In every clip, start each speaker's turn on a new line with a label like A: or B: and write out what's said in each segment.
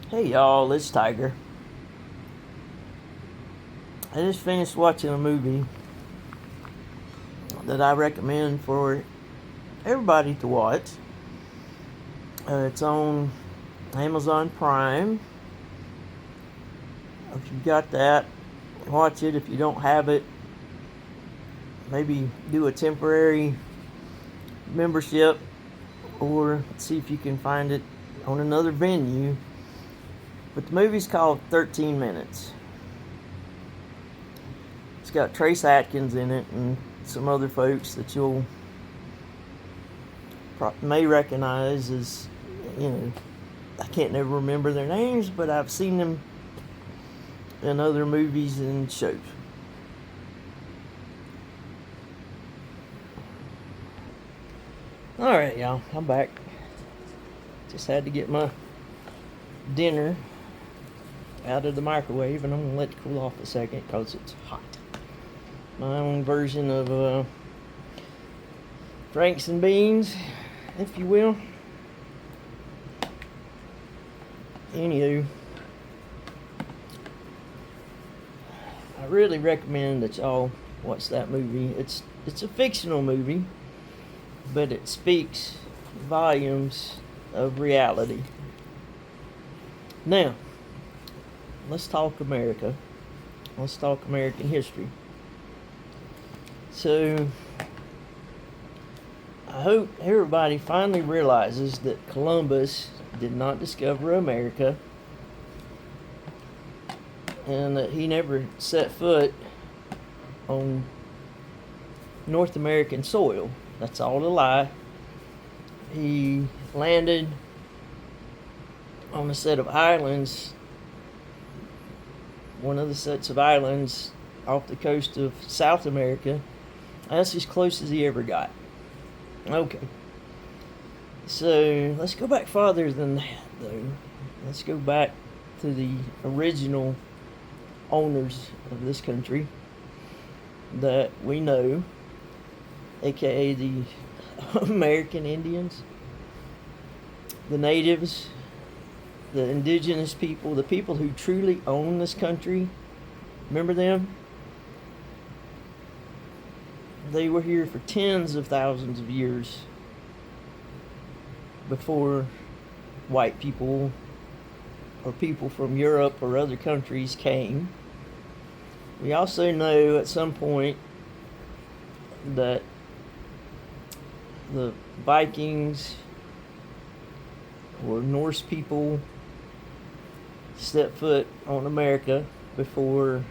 A: Hey y'all, it's Tiger. I just finished watching a movie that I recommend for everybody to watch. It's on Amazon Prime. If you got that, watch it. If you don't have it, maybe do a temporary membership or see if you can find it on another venue. But the movie's called 13 Minutes. It's got Trace Atkins in it and some other folks that you'll may recognize as, I can't never remember their names, but I've seen them in other movies and shows. Alright, y'all, I'm back. Just had to get my dinner out of the microwave, and I'm going to let it cool off a second because it's hot. My own version of Franks and beans, if you will. Anywho, I really recommend that y'all watch that movie. It's a fictional movie, but it speaks volumes of reality. Now, let's talk America. Let's talk American history. So, I hope everybody finally realizes that Columbus did not discover America and that he never set foot on North American soil. That's all a lie. He landed on a set of islands, one of the sets of islands off the coast of South America. That's as close as he ever got. Okay. So let's go back farther than that, though. Let's go back to the original owners of this country that we know, aka the American Indians, the natives, the indigenous people, the people who truly own this country. Remember them? They were here for tens of thousands of years before white people or people from Europe or other countries came. We also know at some point that the Vikings or Norse people stepped foot on America before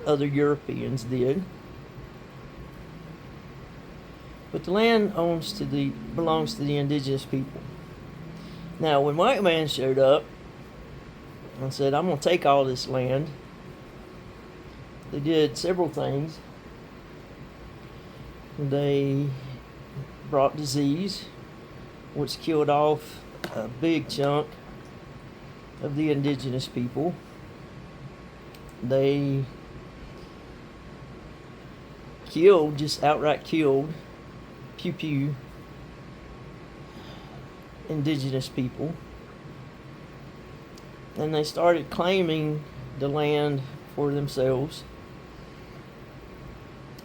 A: other Europeans did. But the land belongs to the indigenous people. Now, when white man showed up and said, I'm going to take all this land, they did several things. They brought disease, which killed off a big chunk of the indigenous people. They just outright killed, pew, indigenous people. And they started claiming the land for themselves.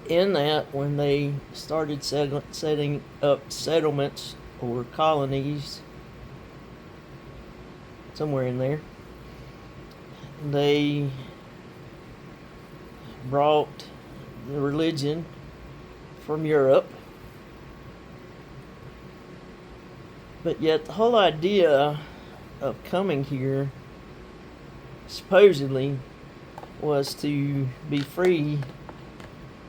A: In that, when they started setting up settlements or colonies, somewhere in there, they brought the religion from Europe. But yet the whole idea of coming here supposedly was to be free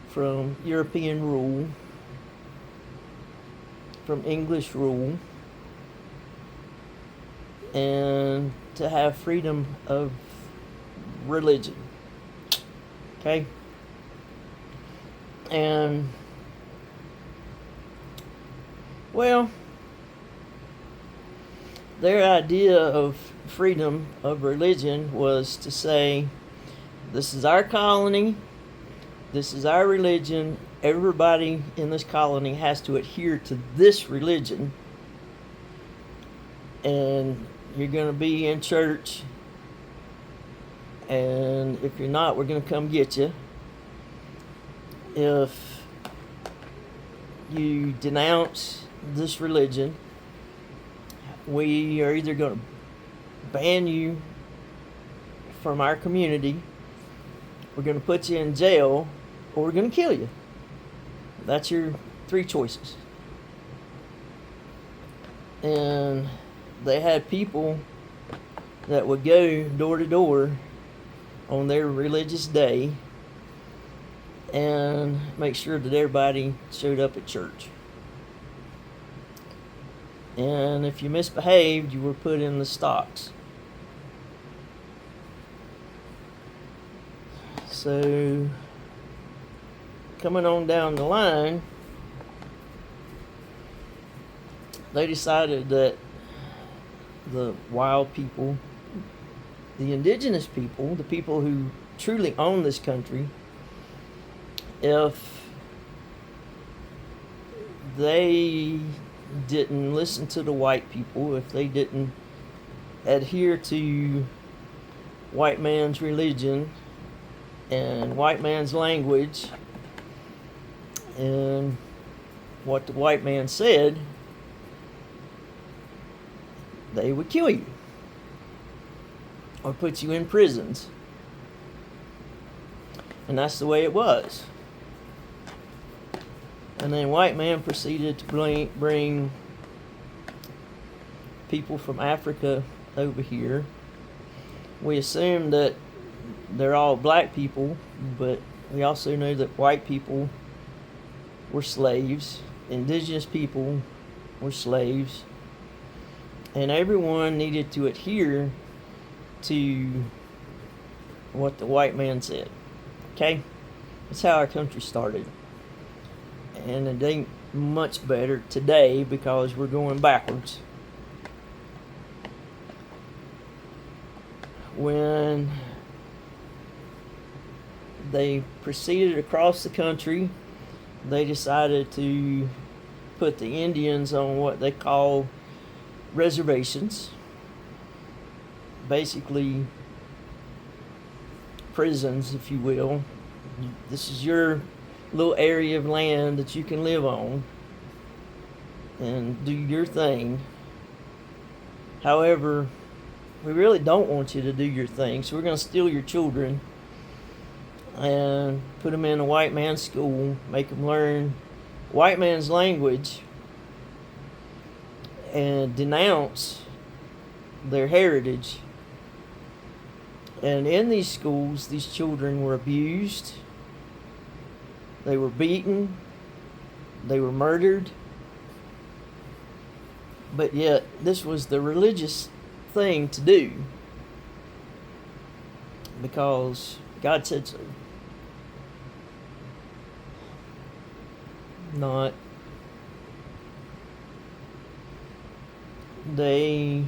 A: from European rule, from English rule, and to have freedom of religion. Okay? And, well, their idea of freedom of religion was to say, this is our colony, this is our religion, everybody in this colony has to adhere to this religion, and you're going to be in church, and if you're not, we're going to come get you. If you denounce this religion, we are either going to ban you from our community, we're going to put you in jail, or we're going to kill you. That's your 3 choices. And they had people that would go door to door on their religious day and make sure that everybody showed up at church. And if you misbehaved, you were put in the stocks. So, coming on down the line, they decided that the wild people, the indigenous people, the people who truly own this country, if they didn't listen to the white people, if they didn't adhere to white man's religion and white man's language and what the white man said, they would kill you or put you in prisons. And that's the way it was. And then white man proceeded to bring people from Africa over here. We assume that they're all black people, but we also know that white people were slaves, indigenous people were slaves, and everyone needed to adhere to what the white man said. Okay? That's how our country started. And it ain't much better today because we're going backwards. When they proceeded across the country, they decided to put the Indians on what they call reservations. Basically, prisons, if you will. This is your little area of land that you can live on and do your thing. However, we really don't want you to do your thing, so we're going to steal your children and put them in a white man's school, make them learn white man's language and denounce their heritage. And in these schools, these children were abused, they were beaten, they were murdered. But yet, this was the religious thing to do because God said so. Not they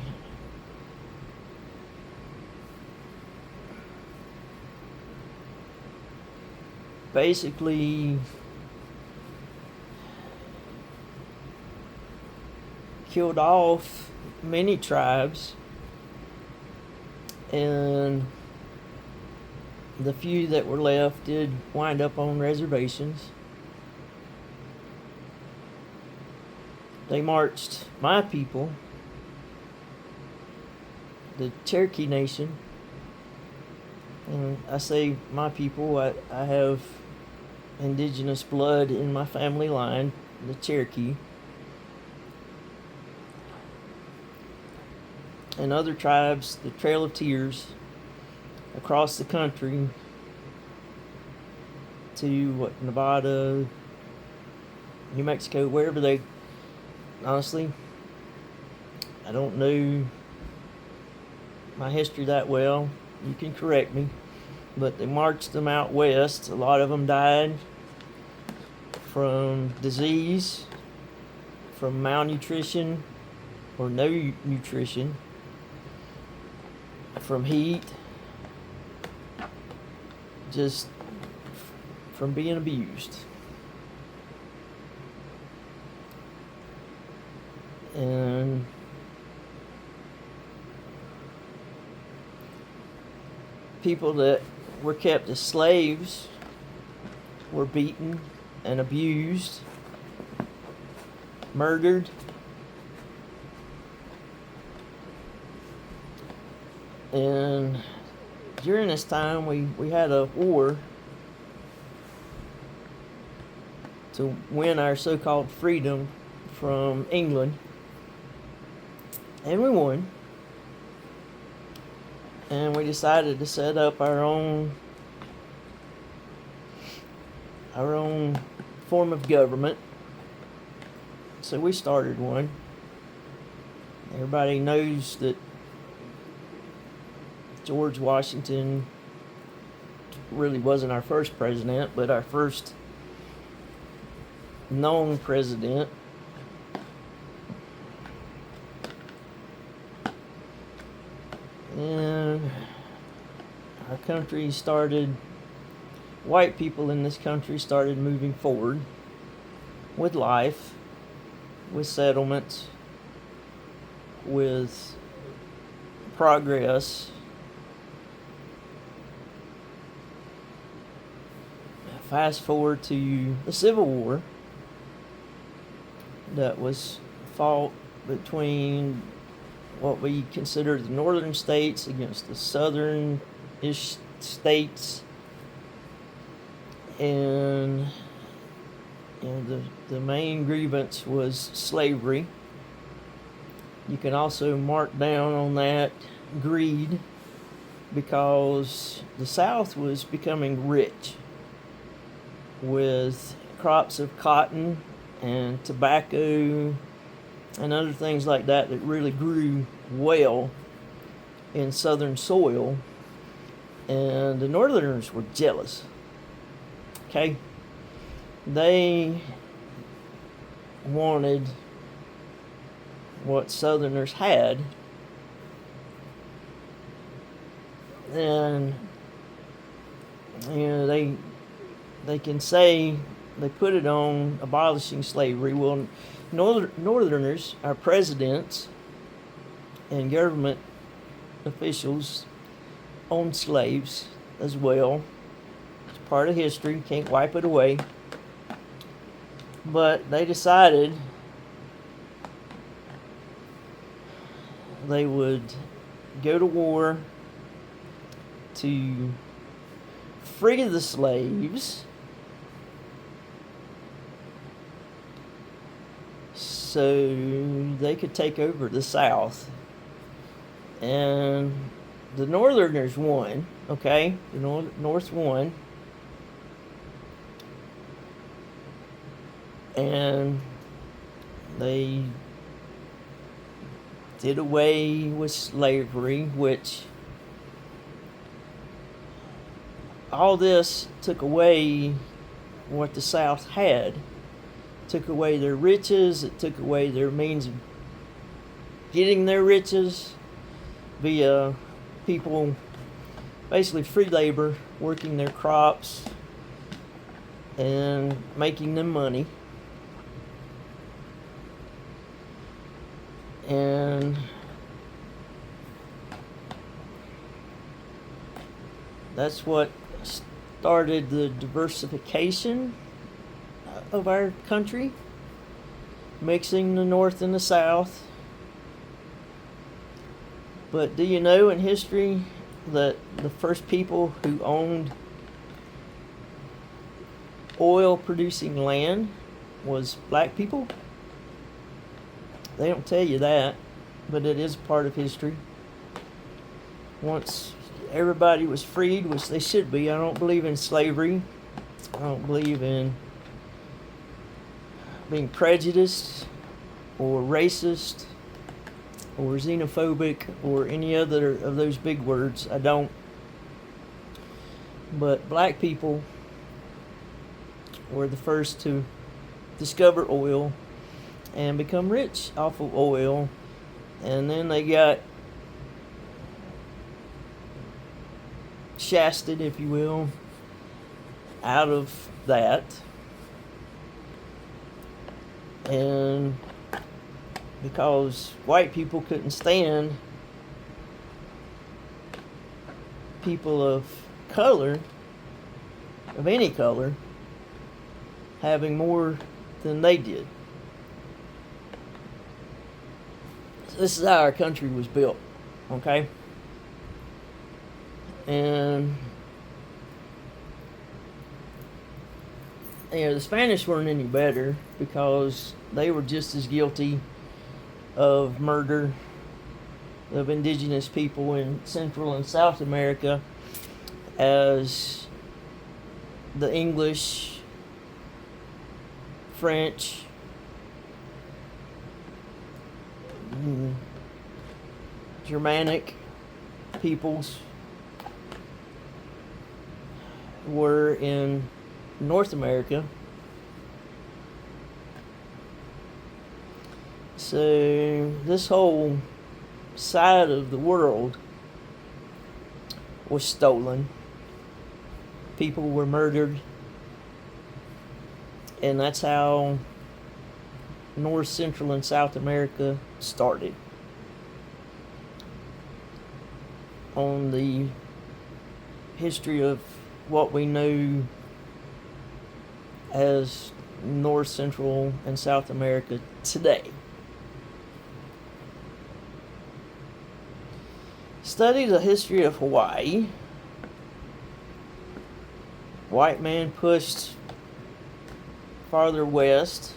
A: basically killed off many tribes, and the few that were left did wind up on reservations. They marched my people, the Cherokee Nation, and I say my people, I have indigenous blood in my family line, the Cherokee, and other tribes, the Trail of Tears, across the country to Nevada, New Mexico, wherever they, honestly, I don't know my history that well. You can correct me, but they marched them out west. A lot of them died from disease, from malnutrition or no nutrition, from heat, just from being abused. And people that were kept as slaves were beaten and abused, murdered. And during this time, we had a war to win our so-called freedom from England. And we won. And we decided to set up our own form of government. So we started one. Everybody knows that George Washington really wasn't our first president, but our first known president. And our country started, white people in this country started moving forward with life, with settlements, with progress. Fast forward to the Civil War that was fought between what we consider the northern states against the southern-ish states. And the main grievance was slavery. You can also mark down on that greed, because the South was becoming rich with crops of cotton and tobacco and other things like that really grew well in southern soil, and the Northerners were jealous. Okay? They wanted what Southerners had, and they can say they put it on abolishing slavery. Well, Northerners, our presidents and government officials, owned slaves as well. It's part of history, can't wipe it away. But they decided they would go to war to free the slaves so they could take over the South. And the Northerners won, okay? The North won. And they did away with slavery, which all this took away what the South had. Took away their riches. It took away their means of getting their riches via people, basically free labor, working their crops and making them money. And that's what started the diversification of our country, mixing the North and the South. But do you know in history that the first people who owned oil producing land was black people? They don't tell you that, but it is part of history. Once everybody was freed, which they should be. I don't believe in slavery. I don't believe in being prejudiced or racist or xenophobic or any other of those big words. I don't. But black people were the first to discover oil and become rich off of oil, and then they got shafted, if you will, out of that. And because white people couldn't stand people of color, of any color, having more than they did. So this is how our country was built, okay? And the Spanish weren't any better because they were just as guilty of murder of indigenous people in Central and South America as the English, French, Germanic peoples were in North America. So this whole side of the world was stolen. People were murdered. And that's how North, Central, and South America started. On the history of what we know as North, Central, and South America today. Study the history of Hawaii. White man pushed farther west.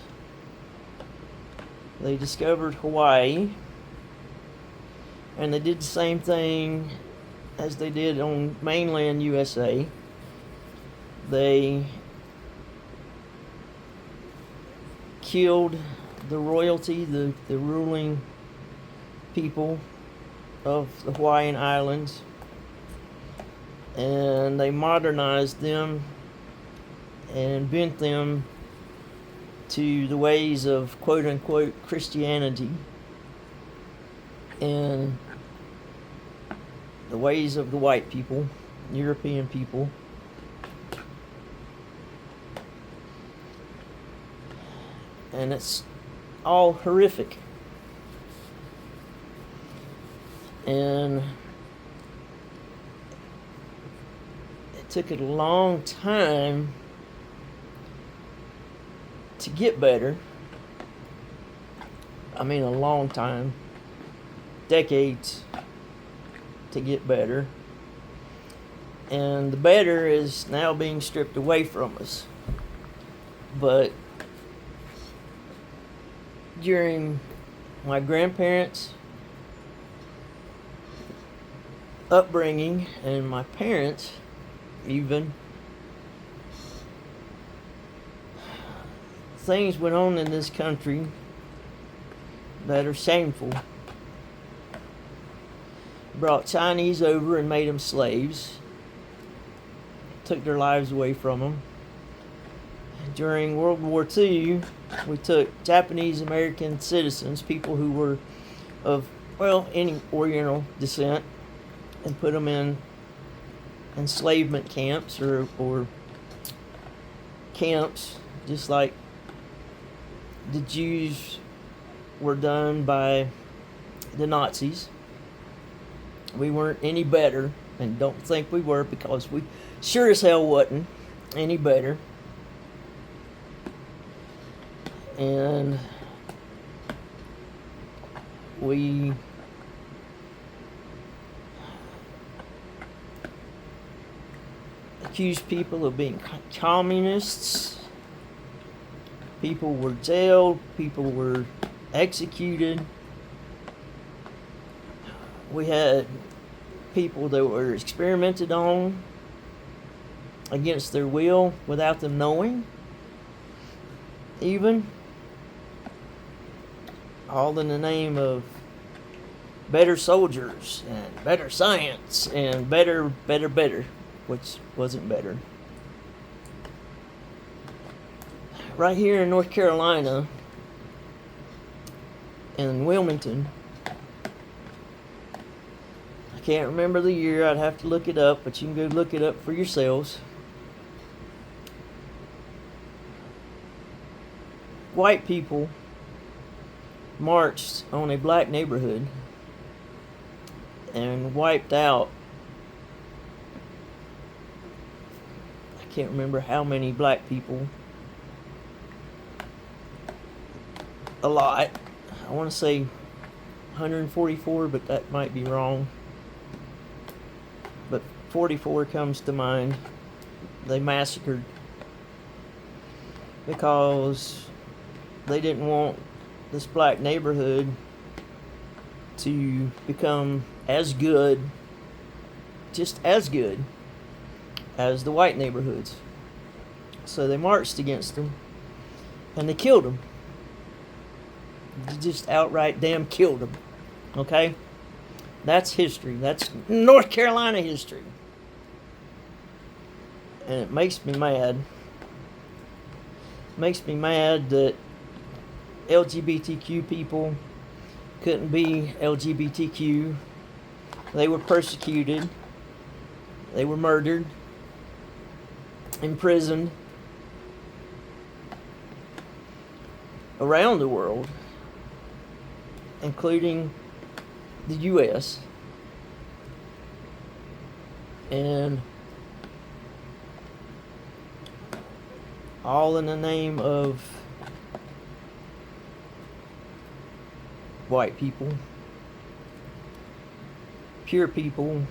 A: They discovered Hawaii, and they did the same thing as they did on mainland USA. They killed the royalty, the ruling people of the Hawaiian Islands, and they modernized them and bent them to the ways of quote-unquote Christianity and the ways of the white people, European people. And it's all horrific. And it took it a long time to get better. I mean, a long time. Decades to get better. And the better is now being stripped away from us. But during my grandparents' upbringing and my parents even, things went on in this country that are shameful. Brought Chinese over and made them slaves. Took their lives away from them. During World War II, we took Japanese American citizens, people who were of, any Oriental descent, and put them in enslavement camps or camps, just like the Jews were done by the Nazis. We weren't any better, and don't think we were, because we sure as hell wasn't any better. And we accused people of being communists. People were jailed. People were executed. We had people that were experimented on against their will, without them knowing, even. All in the name of better soldiers and better science and better, which wasn't better. Right here in North Carolina, in Wilmington, I can't remember the year, I'd have to look it up, but you can go look it up for yourselves. White people marched on a black neighborhood and wiped out can't remember how many black people. A lot. I want to say 144, but that might be wrong. But 44 comes to mind. They massacred because they didn't want this black neighborhood to become as good, just as good as the white neighborhoods. So they marched against them and they killed them. They just outright damn killed them. Okay? That's history. That's North Carolina history. And it makes me mad. It makes me mad that LGBTQ people couldn't be LGBTQ. They were persecuted. They were murdered. Imprisoned. Around the world. Including the U.S. And all in the name of white people, pure people,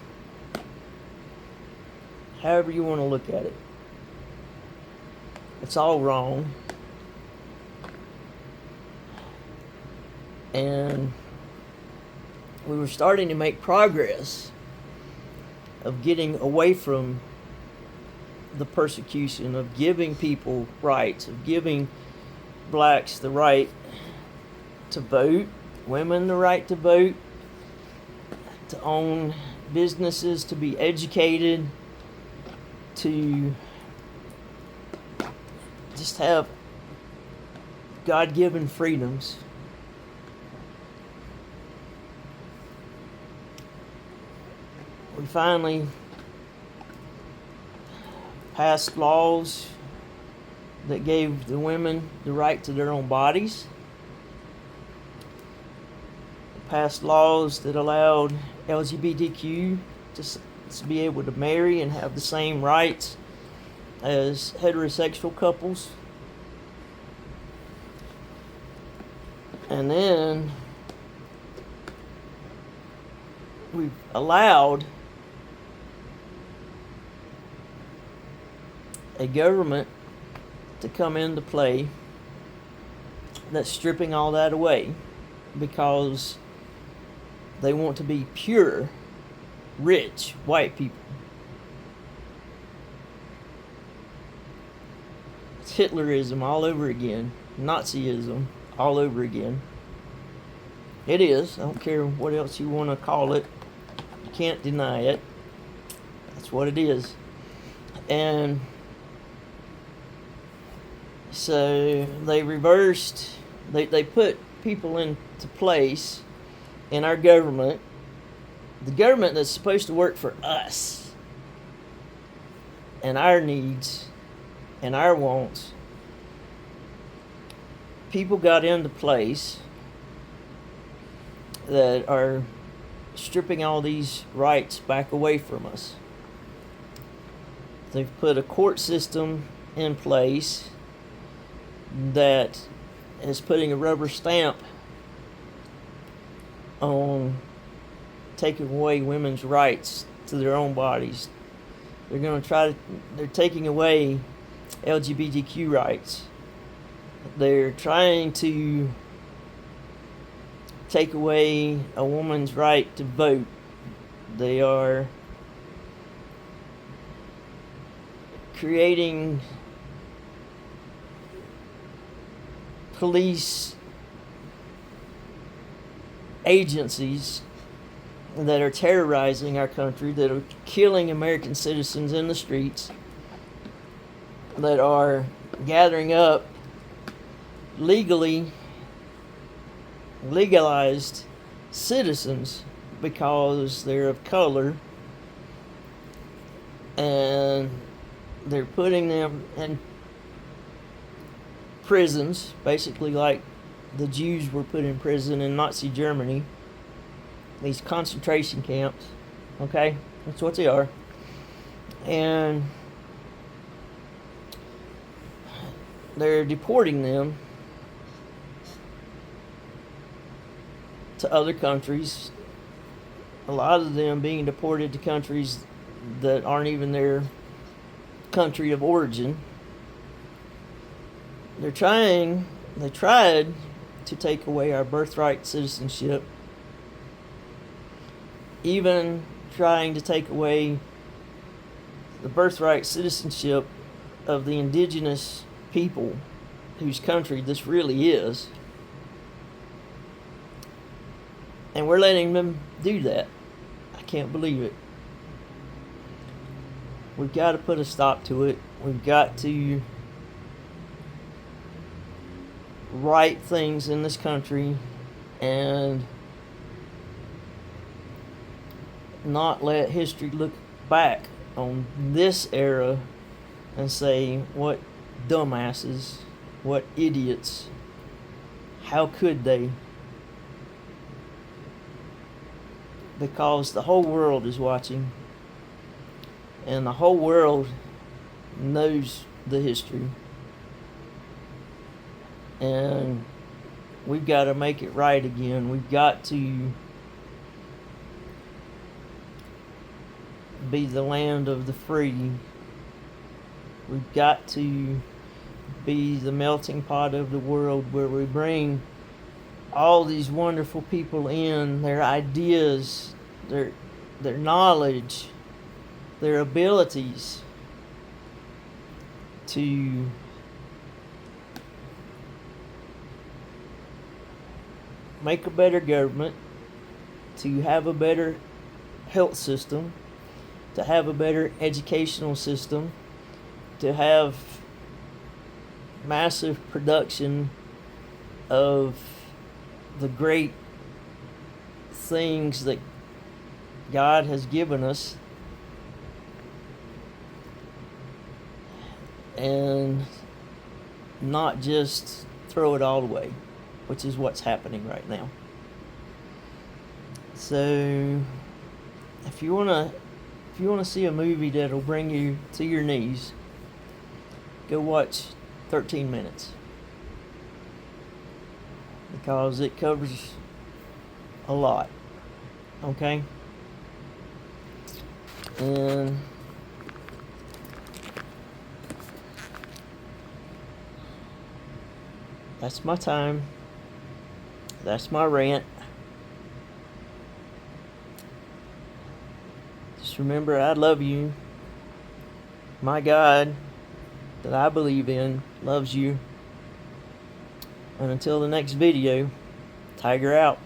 A: however you want to look at it. It's all wrong. And we were starting to make progress of getting away from the persecution, of giving people rights, of giving blacks the right to vote, women the right to vote, to own businesses, to be educated, to just have God-given freedoms. We finally passed laws that gave the women the right to their own bodies. Passed laws that allowed LGBTQ to be able to marry and have the same rights as heterosexual couples. And then we've allowed a government to come into play that's stripping all that away because they want to be pure, rich, white people. It's Hitlerism all over again. Nazism all over again. It is. I don't care what else you want to call it. You can't deny it. That's what it is. And so they reversed, they put people into place in our government, the government that's supposed to work for us and our needs and our wants. People got into place that are stripping all these rights back away from us. They've put a court system in place that is putting a rubber stamp on taking away women's rights to their own bodies. They're taking away LGBTQ rights. They're trying to take away a woman's right to vote. They are creating police agencies that are terrorizing our country, that are killing American citizens in the streets, that are gathering up legalized citizens because they're of color, and they're putting them in prisons, basically like the Jews were put in prison in Nazi Germany. These concentration camps, okay? That's what they are. And they're deporting them to other countries. A lot of them being deported to countries that aren't even their country of origin. They tried to take away our birthright citizenship, even trying to take away the birthright citizenship of the indigenous people whose country this really is. And we're letting them do that. I can't believe it. We've got to put a stop to it. We've got to right things in this country and not let history look back on this era and say, what dumbasses, what idiots, how could they? Because the whole world is watching, and the whole world knows the history, and we've got to make it right again. We've got to be the land of the free. We've got to be the melting pot of the world, where we bring all these wonderful people in, their ideas, their knowledge, their abilities to make a better government, to have a better health system, to have a better educational system, to have massive production of the great things that God has given us, and not just throw it all away, which is what's happening right now. So if you want to see a movie that'll bring you to your knees, go watch 13 Minutes, because it covers a lot. Okay? And that's my time. That's my rant. Just remember, I love you. My God that I believe in loves you. And until the next video, Tiger out.